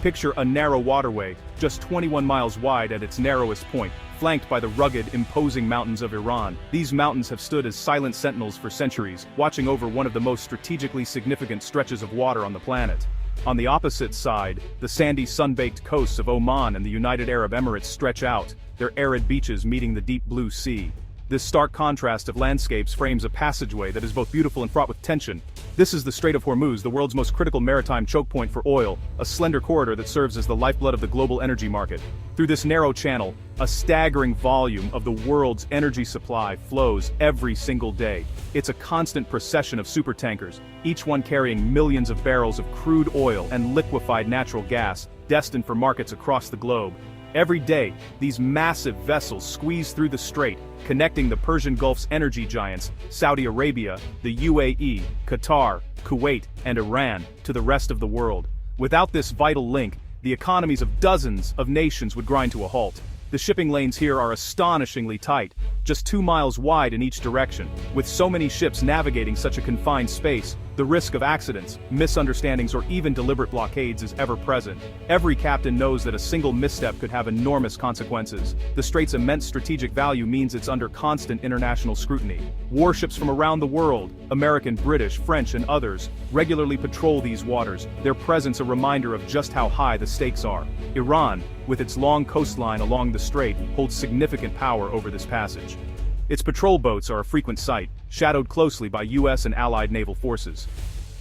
Picture a narrow waterway, just 21 miles wide at its narrowest point, flanked by the rugged, imposing mountains of Iran. These mountains have stood as silent sentinels for centuries, watching over one of the most strategically significant stretches of water on the planet. On the opposite side, the sandy sun-baked coasts of Oman and the United Arab Emirates stretch out, their arid beaches meeting the deep blue sea. This stark contrast of landscapes frames a passageway that is both beautiful and fraught with tension. This is the Strait of Hormuz, the world's most critical maritime chokepoint for oil, a slender corridor that serves as the lifeblood of the global energy market. Through this narrow channel, a staggering volume of the world's energy supply flows every single day. It's a constant procession of supertankers, each one carrying millions of barrels of crude oil and liquefied natural gas, destined for markets across the globe. Every day, these massive vessels squeeze through the strait, connecting the Persian Gulf's energy giants, Saudi Arabia, the UAE, Qatar, Kuwait, and Iran, to the rest of the world. Without this vital link, the economies of dozens of nations would grind to a halt. The shipping lanes here are astonishingly tight, just 2 miles wide in each direction. With so many ships navigating such a confined space, the risk of accidents, misunderstandings, or even deliberate blockades is ever present. Every captain knows that a single misstep could have enormous consequences. The strait's immense strategic value means it's under constant international scrutiny. Warships from around the world, American, British, French, and others, regularly patrol these waters, their presence a reminder of just how high the stakes are. Iran, with its long coastline along the strait, holds significant power over this passage. Its patrol boats are a frequent sight, shadowed closely by U.S. and allied naval forces.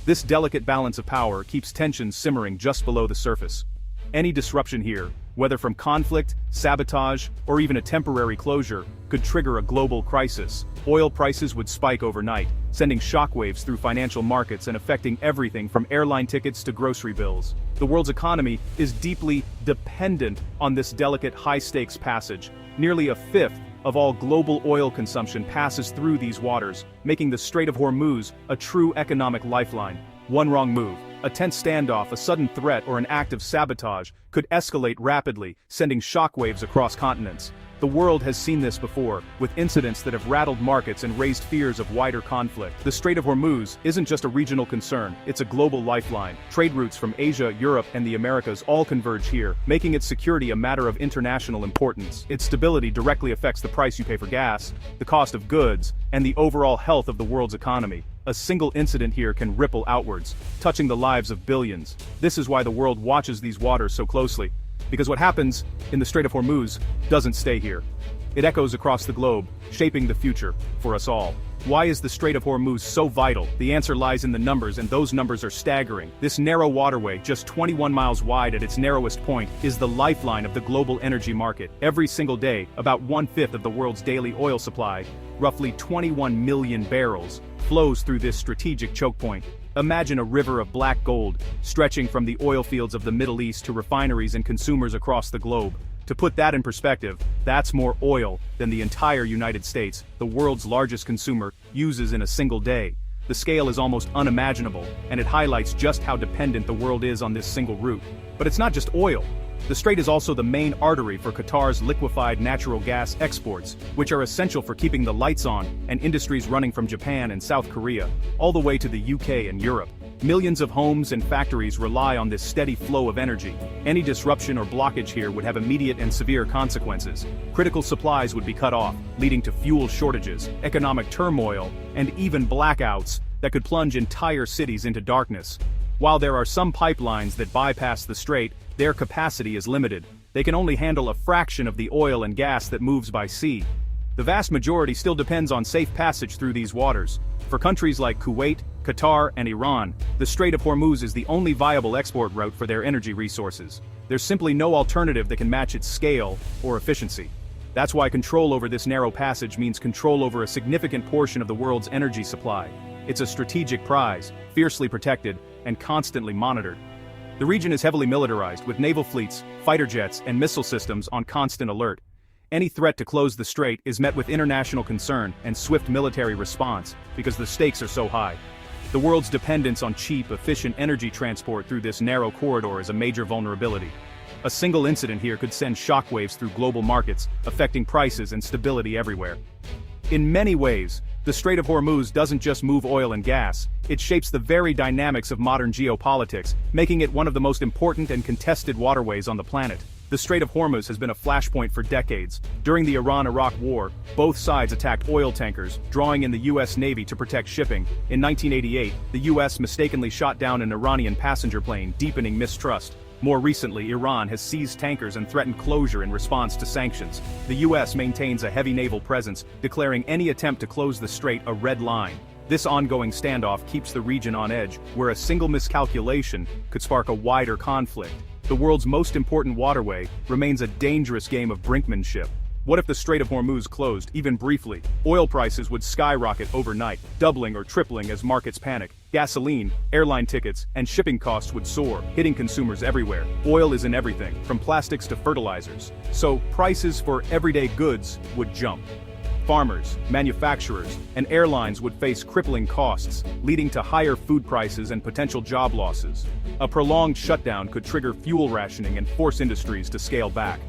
This delicate balance of power keeps tensions simmering just below the surface. Any disruption here, whether from conflict, sabotage, or even a temporary closure, could trigger a global crisis. Oil prices would spike overnight, sending shockwaves through financial markets and affecting everything from airline tickets to grocery bills. The world's economy is deeply dependent on this delicate high-stakes passage. Nearly a fifth of all global oil consumption passes through these waters, making the Strait of Hormuz a true economic lifeline. One wrong move, a tense standoff, a sudden threat, or an act of sabotage could escalate rapidly, sending shockwaves across continents. The world has seen this before, with incidents that have rattled markets and raised fears of wider conflict. The Strait of Hormuz isn't just a regional concern, it's a global lifeline. Trade routes from Asia, Europe, and the Americas all converge here, making its security a matter of international importance. Its stability directly affects the price you pay for gas, the cost of goods, and the overall health of the world's economy. A single incident here can ripple outwards, touching the lives of billions. This is why the world watches these waters so closely. Because what happens in the Strait of Hormuz doesn't stay here. It echoes across the globe, shaping the future for us all. Why is the Strait of Hormuz so vital? The answer lies in the numbers, and those numbers are staggering. This narrow waterway, just 21 miles wide at its narrowest point, is the lifeline of the global energy market. Every single day, about 1/5 of the world's daily oil supply, roughly 21 million barrels, flows through this strategic choke point. Imagine a river of black gold, stretching from the oil fields of the Middle East to refineries and consumers across the globe. To put that in perspective, that's more oil than the entire United States, the world's largest consumer, uses in a single day. The scale is almost unimaginable, and it highlights just how dependent the world is on this single route. But it's not just oil. The strait is also the main artery for Qatar's liquefied natural gas exports, which are essential for keeping the lights on and industries running from Japan and South Korea, all the way to the UK and Europe. Millions of homes and factories rely on this steady flow of energy. Any disruption or blockage here would have immediate and severe consequences. Critical supplies would be cut off, leading to fuel shortages, economic turmoil, and even blackouts that could plunge entire cities into darkness. While there are some pipelines that bypass the strait, their capacity is limited. They can only handle a fraction of the oil and gas that moves by sea. The vast majority still depends on safe passage through these waters. For countries like Kuwait, Qatar, and Iran, the Strait of Hormuz is the only viable export route for their energy resources. There's simply no alternative that can match its scale or efficiency. That's why control over this narrow passage means control over a significant portion of the world's energy supply. It's a strategic prize, fiercely protected, and constantly monitored. The region is heavily militarized, with naval fleets, fighter jets, and missile systems on constant alert. Any threat to close the strait is met with international concern and swift military response, because the stakes are so high. The world's dependence on cheap, efficient energy transport through this narrow corridor is a major vulnerability. A single incident here could send shockwaves through global markets, affecting prices and stability everywhere. In many ways, The Strait of Hormuz doesn't just move oil and gas, it shapes the very dynamics of modern geopolitics, making it one of the most important and contested waterways on the planet. The Strait of Hormuz has been a flashpoint for decades. During the Iran-Iraq War, both sides attacked oil tankers, drawing in the U.S. Navy to protect shipping. In 1988, the U.S. mistakenly shot down an Iranian passenger plane, deepening mistrust. More recently, Iran has seized tankers and threatened closure in response to sanctions. The U.S. maintains a heavy naval presence, declaring any attempt to close the strait a red line. This ongoing standoff keeps the region on edge, where a single miscalculation could spark a wider conflict. The world's most important waterway remains a dangerous game of brinkmanship. What if the Strait of Hormuz closed, even briefly? Oil prices would skyrocket overnight, doubling or tripling as markets panic. Gasoline, airline tickets, and shipping costs would soar, hitting consumers everywhere. Oil is in everything, from plastics to fertilizers. So, prices for everyday goods would jump. Farmers, manufacturers, and airlines would face crippling costs, leading to higher food prices and potential job losses. A prolonged shutdown could trigger fuel rationing and force industries to scale back.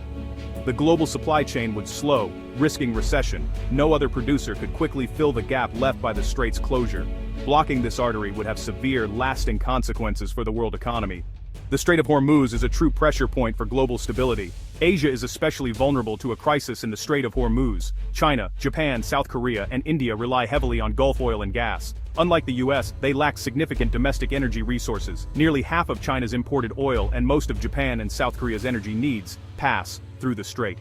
The global supply chain would slow, risking recession. No other producer could quickly fill the gap left by the strait's closure. Blocking this artery would have severe, lasting consequences for the world economy. The Strait of Hormuz is a true pressure point for global stability. Asia is especially vulnerable to a crisis in the Strait of Hormuz. China, Japan, South Korea, and India rely heavily on Gulf oil and gas. Unlike the US, they lack significant domestic energy resources. Nearly half of China's imported oil and most of Japan and South Korea's energy needs pass through the strait.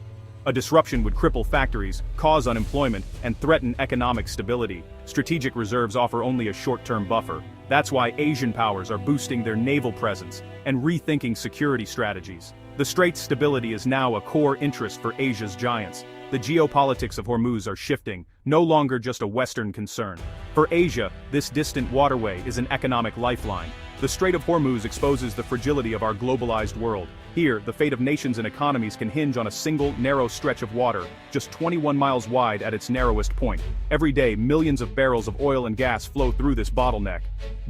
A disruption would cripple factories, cause unemployment, and threaten economic stability. Strategic reserves offer only a short-term buffer. That's why Asian powers are boosting their naval presence and rethinking security strategies. The strait's stability is now a core interest for Asia's giants. The geopolitics of Hormuz are shifting, no longer just a Western concern. For Asia, this distant waterway is an economic lifeline. The Strait of Hormuz exposes the fragility of our globalized world. Here, the fate of nations and economies can hinge on a single, narrow stretch of water, just 21 miles wide at its narrowest point. Every day, millions of barrels of oil and gas flow through this bottleneck.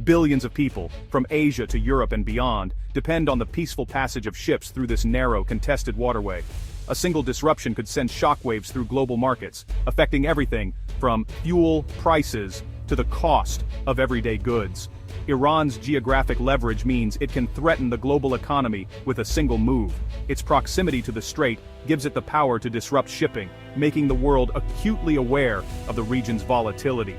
Billions of people, from Asia to Europe and beyond, depend on the peaceful passage of ships through this narrow, contested waterway. A single disruption could send shockwaves through global markets, affecting everything from fuel prices to the cost of everyday goods. Iran's geographic leverage means it can threaten the global economy with a single move. Its proximity to the strait gives it the power to disrupt shipping, making the world acutely aware of the region's volatility.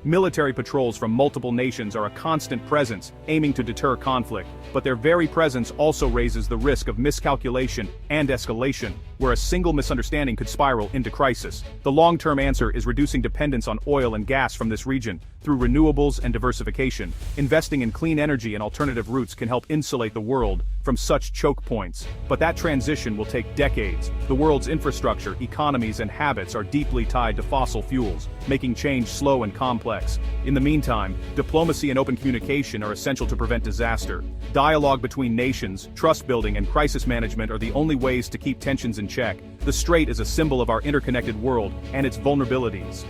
Military patrols from multiple nations are a constant presence, aiming to deter conflict, but their very presence also raises the risk of miscalculation and escalation, where a single misunderstanding could spiral into crisis. The long-term answer is reducing dependence on oil and gas from this region, through renewables and diversification. Investing in clean energy and alternative routes can help insulate the world from such choke points. But that transition will take decades. The world's infrastructure, economies, and habits are deeply tied to fossil fuels, making change slow and complex. In the meantime, diplomacy and open communication are essential to prevent disaster. Dialogue between nations, trust building, and crisis management are the only ways to keep tensions in check. The strait is a symbol of our interconnected world and its vulnerabilities.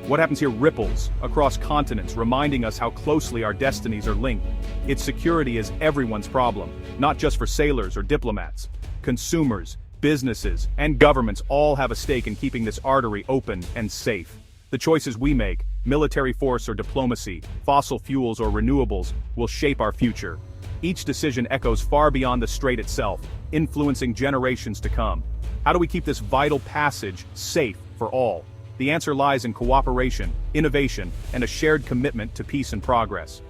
What happens here ripples across continents, reminding us how closely our destinies are linked. Its security is everyone's problem, not just for sailors or diplomats. Consumers, businesses, and governments all have a stake in keeping this artery open and safe. The choices we make, military force or diplomacy, fossil fuels or renewables, will shape our future. Each decision echoes far beyond the strait itself, influencing generations to come. How do we keep this vital passage safe for all? The answer lies in cooperation, innovation, and a shared commitment to peace and progress.